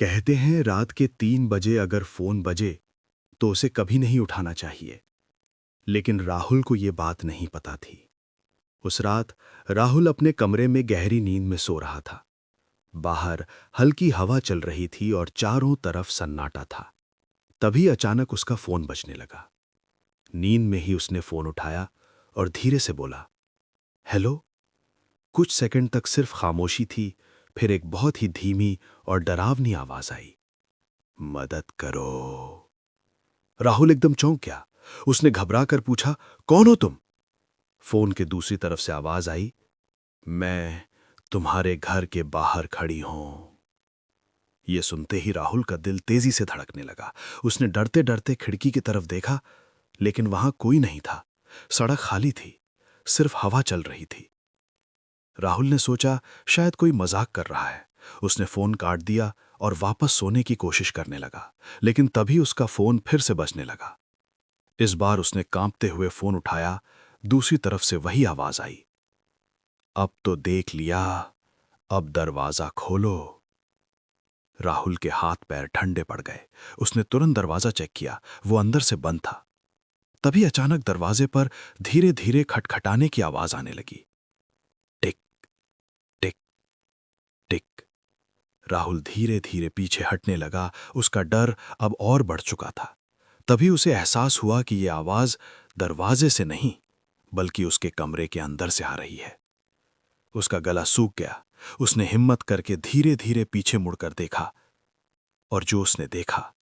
कहते हैं रात के 3 बजे अगर फोन बजे तो उसे कभी नहीं उठाना चाहिए। लेकिन राहुल को ये बात नहीं पता थी। उस रात राहुल अपने कमरे में गहरी नींद में सो रहा था। बाहर हल्की हवा चल रही थी और चारों तरफ सन्नाटा था। तभी अचानक उसका फोन बजने लगा। नींद में ही उसने फोन उठाया और धीरे से बोला, हेलो। कुछ सेकंड तक सिर्फ खामोशी थी। फिर एक बहुत ही धीमी और डरावनी आवाज आई, मदद करो। राहुल एकदम चौंक गया। उसने घबरा कर पूछा, कौन हो तुम? फोन के दूसरी तरफ से आवाज आई, मैं तुम्हारे घर के बाहर खड़ी हूं। यह सुनते ही राहुल का दिल तेजी से धड़कने लगा। उसने डरते डरते खिड़की की तरफ देखा, लेकिन वहां कोई नहीं था। सड़क खाली थी, सिर्फ हवा चल रही थी। राहुल ने सोचा शायद कोई मजाक कर रहा है। उसने फोन काट दिया और वापस सोने की कोशिश करने लगा। लेकिन तभी उसका फोन फिर से बजने लगा। इस बार उसने कांपते हुए फोन उठाया। दूसरी तरफ से वही आवाज आई, अब तो देख लिया, अब दरवाजा खोलो। राहुल के हाथ पैर ठंडे पड़ गए। उसने तुरंत दरवाजा चेक किया, वो अंदर से बंद था। तभी अचानक दरवाजे पर धीरे धीरे खटखटाने की आवाज आने लगी, टिक टिक टिक। राहुल धीरे धीरे पीछे हटने लगा। उसका डर अब और बढ़ चुका था। तभी उसे एहसास हुआ कि यह आवाज दरवाजे से नहीं, बल्कि उसके कमरे के अंदर से आ रही है। उसका गला सूख गया। उसने हिम्मत करके धीरे धीरे पीछे मुड़कर देखा, और जो उसने देखा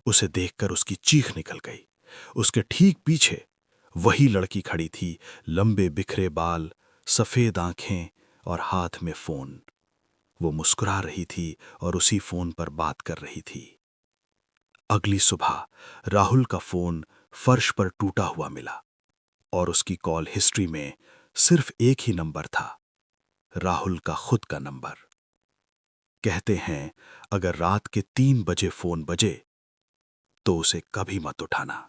उसे देखकर उसकी चीख निकल गई। उसके ठीक पीछे वही लड़की खड़ी थी, लंबे बिखरे बाल, सफेद आंखें और हाथ में फोन। वो मुस्कुरा रही थी और उसी फोन पर बात कर रही थी। अगली सुबह राहुल का फोन फर्श पर टूटा हुआ मिला और उसकी कॉल हिस्ट्री में सिर्फ एक ही नंबर था, राहुल का खुद का नंबर। कहते हैं अगर रात के 3 बजे फोन बजे तो उसे कभी मत उठाना।